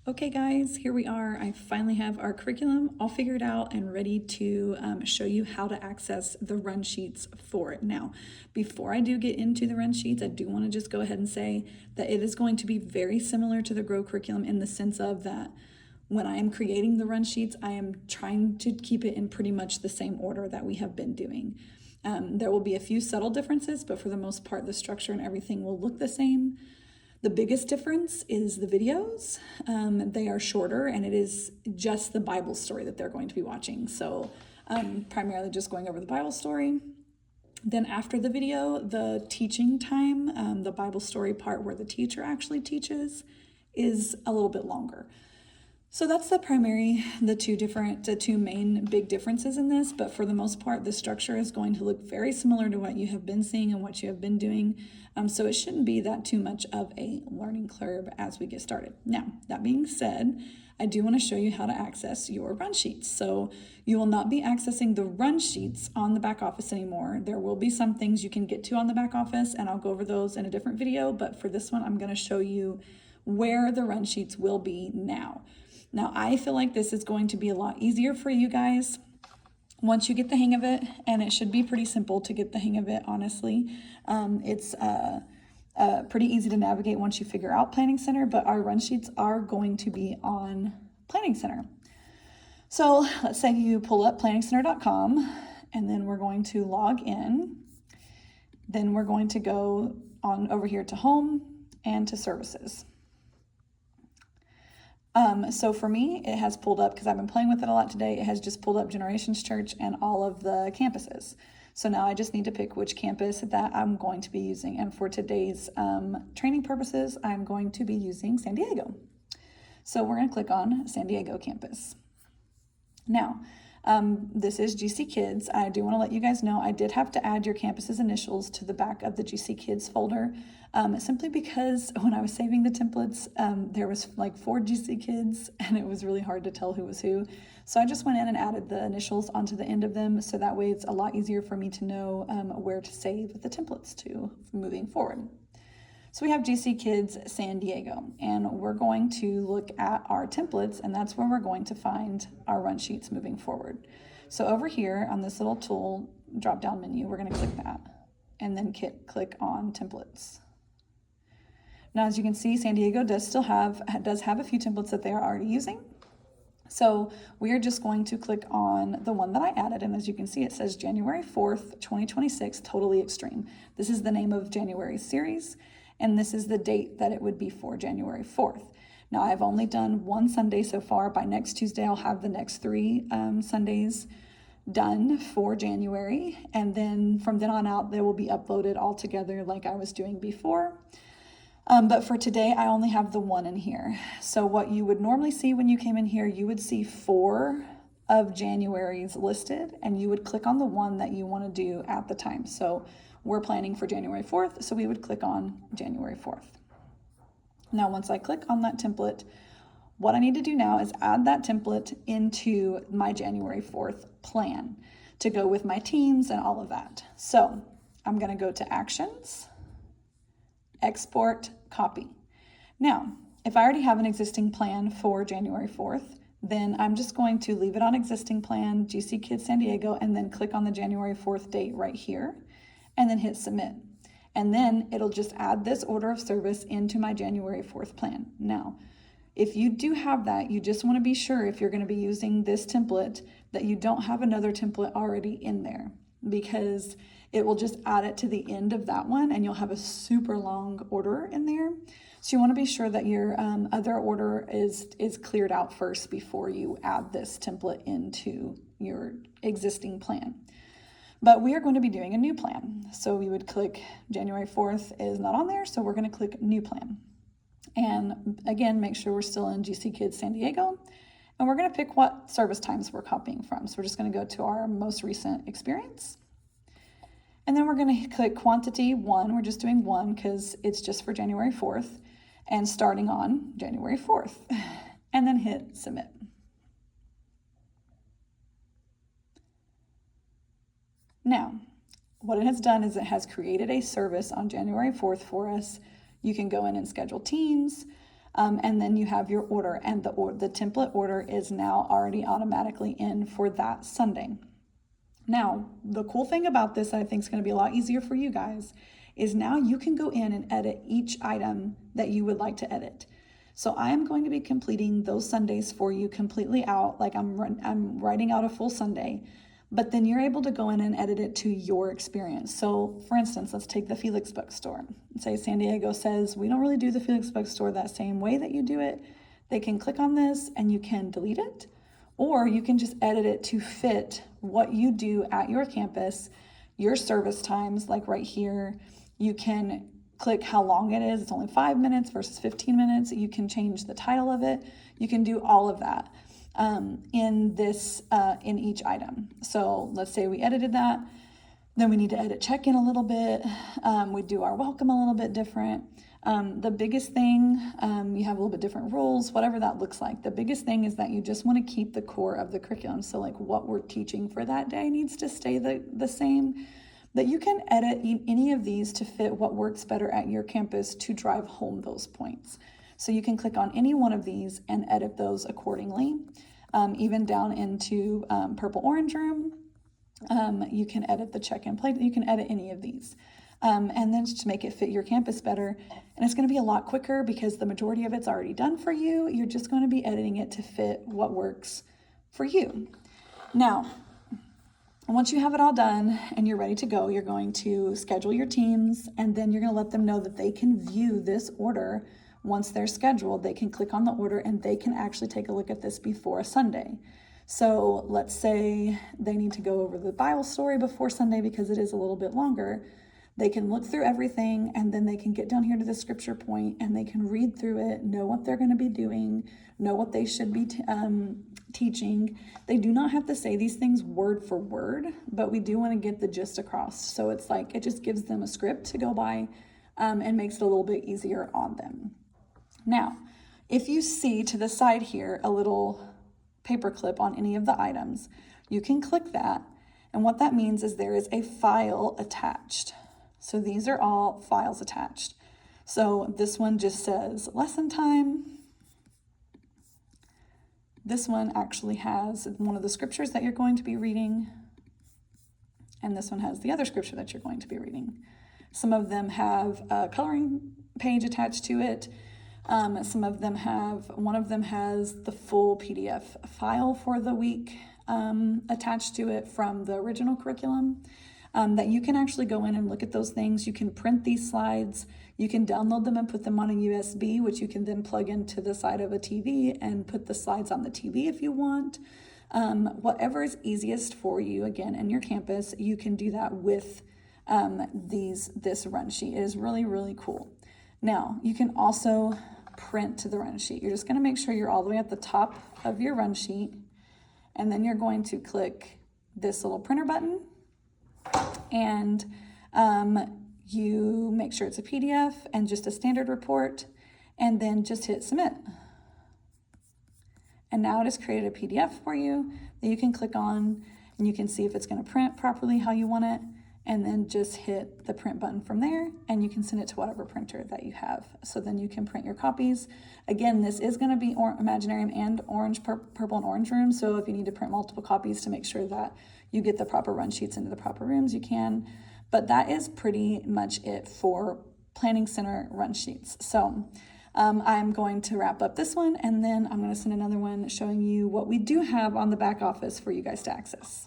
Okay guys, here we are. I finally have our curriculum all figured out and ready to show you how to access the run sheets for it. Now, before I do get into the run sheets, I do want to just go ahead and say that it is going to be very similar to the Grow curriculum in the sense of that when I am creating the run sheets, I am trying to keep it in pretty much the same order that we have been doing. There will be a few subtle differences, but for the most part, the structure and everything will look the same. The biggest difference is the videos. They are shorter and it is just the Bible story that they're going to be watching. So primarily just going over the Bible story. Then after the video, the teaching time, the Bible story part where the teacher actually teaches is a little bit longer. So that's the two main big differences in this, but for the most part, the structure is going to look very similar to what you have been seeing and what you have been doing. So it shouldn't be that too much of a learning curve as we get started. Now, that being said, I do want to show you how to access your run sheets. So you will not be accessing the run sheets on the back office anymore. There will be some things you can get to on the back office, and I'll go over those in a different video, but for this one, I'm going to show you where the run sheets will be now. Now, I feel like this is going to be a lot easier for you guys once you get the hang of it, and it should be pretty simple to get the hang of it, honestly. It's pretty easy to navigate once you figure out Planning Center, but our run sheets are going to be on Planning Center. So let's say you pull up planningcenter.com, and then we're going to log in. Then we're going to go on over here to Home and to Services. So for me, it has pulled up, because I've been playing with it a lot today, it has just pulled up Generations Church and all of the campuses. So now I just need to pick which campus that I'm going to be using. And for today's training purposes, I'm going to be using San Diego. So we're going to click on San Diego campus. Now, this is GC Kids. I do want to let you guys know I did have to add your campus's initials to the back of the GC Kids folder, simply because when I was saving the templates, there was like 4 GC Kids and it was really hard to tell who was who. So I just went in and added the initials onto the end of them, so that way it's a lot easier for me to know where to save the templates to moving forward. So we have GC Kids San Diego, and we're going to look at our templates, and that's where we're going to find our run sheets moving forward. So over here on this little tool drop-down menu, we're going to click that, and then click on templates. Now, as you can see, San Diego does have a few templates that they are already using. So we are just going to click on the one that I added, and as you can see, it says January 4th, 2026, Totally Extreme. This is the name of January's series, and this is the date that it would be for January 4th. Now, I've only done one Sunday so far. By next Tuesday, I'll have the next 3 Sundays done for January, and then from then on out, they will be uploaded all together like I was doing before. But for today, I only have the one in here. So what you would normally see when you came in here, you would see 4 of January's listed, and you would click on the one that you want to do at the time. So we're planning for January 4th, so we would click on January 4th. Now, once I click on that template, what I need to do now is add that template into my January 4th plan to go with my teams and all of that. So I'm going to go to Actions, Export, Copy. Now, if I already have an existing plan for January 4th, then I'm just going to leave it on existing plan, GC Kids San Diego, and then click on the January 4th date right here, and then hit Submit. And then it'll just add this order of service into my January 4th plan. Now, if you do have that, you just want to be sure if you're going to be using this template that you don't have another template already in there, because it will just add it to the end of that one and you'll have a super long order in there. So you want to be sure that your other order is cleared out first before you add this template into your existing plan. But we are going to be doing a new plan. So we would click January 4th is not on there, so we're going to click New Plan. And again, make sure we're still in GC Kids San Diego. And we're going to pick what service times we're copying from. So we're just going to go to our most recent experience. And then we're going to click Quantity 1. We're just doing 1 because it's just for January 4th. And starting on January 4th. And then hit Submit. Now, what it has done is it has created a service on January 4th for us. You can go in and schedule teams. And then you have your order, and the template order is now already automatically in for that Sunday. Now, the cool thing about this that I think is going to be a lot easier for you guys is now you can go in and edit each item that you would like to edit. So I'm going to be completing those Sundays for you completely out, like I'm writing out a full Sunday, but then you're able to go in and edit it to your experience. So for instance, let's take the Felix Bookstore. Say San Diego says, we don't really do the Felix Bookstore that same way that you do it. They can click on this and you can delete it, or you can just edit it to fit what you do at your campus, your service times, like right here. You can click how long it is. It's only 5 minutes versus 15 minutes. You can change the title of it. You can do all of that in each item. So let's say we edited that. Then we need to edit check-in a little bit. We do our welcome a little bit different. The biggest thing, you have a little bit different rules, whatever that looks like. The biggest thing is that you just want to keep the core of the curriculum. So like what we're teaching for that day needs to stay the same. That you can edit any of these to fit what works better at your campus to drive home those points. So you can click on any one of these and edit those accordingly. Even down into purple orange room, you can edit the check-in plate. You can edit any of these. And then just to make it fit your campus better. And it's going to be a lot quicker because the majority of it's already done for you. You're just going to be editing it to fit what works for you. Now, once you have it all done and you're ready to go, you're going to schedule your teams, and then you're going to let them know that they can view this order once they're scheduled. They can click on the order and they can actually take a look at this before a Sunday. So let's say they need to go over the Bible story before Sunday because it is a little bit longer. They can look through everything, and then they can get down here to the scripture point and they can read through it, know what they're going to be doing, know what they should be teaching. They do not have to say these things word for word, but we do want to get the gist across. So it's like, it just gives them a script to go by and makes it a little bit easier on them. Now, if you see to the side here a little paperclip on any of the items, you can click that. And what that means is there is a file attached. So these are all files attached. So this one just says lesson time. This one actually has one of the scriptures that you're going to be reading. And this one has the other scripture that you're going to be reading. Some of them have a coloring page attached to it. Some of them have, one of them has the full PDF file for the week attached to it from the original curriculum. That you can actually go in and look at those things. You can print these slides. You can download them and put them on a USB, which you can then plug into the side of a TV and put the slides on the TV if you want. Whatever is easiest for you, again, in your campus, you can do that with this run sheet. It is really, really cool. Now, you can also print to the run sheet. You're just going to make sure you're all the way at the top of your run sheet, and then you're going to click this little printer button, and you make sure it's a PDF and just a standard report, and then just hit submit. And now it has created a PDF for you that you can click on, and you can see if it's going to print properly how you want it, and then just hit the print button from there, and you can send it to whatever printer that you have. So then you can print your copies. Again, this is going to be Imaginarium and Purple and Orange Room, so if you need to print multiple copies to make sure that you get the proper run sheets into the proper rooms, you can. But that is pretty much it for Planning Center run sheets. So I'm going to wrap up this one, and then I'm going to send another one showing you what we do have on the back office for you guys to access.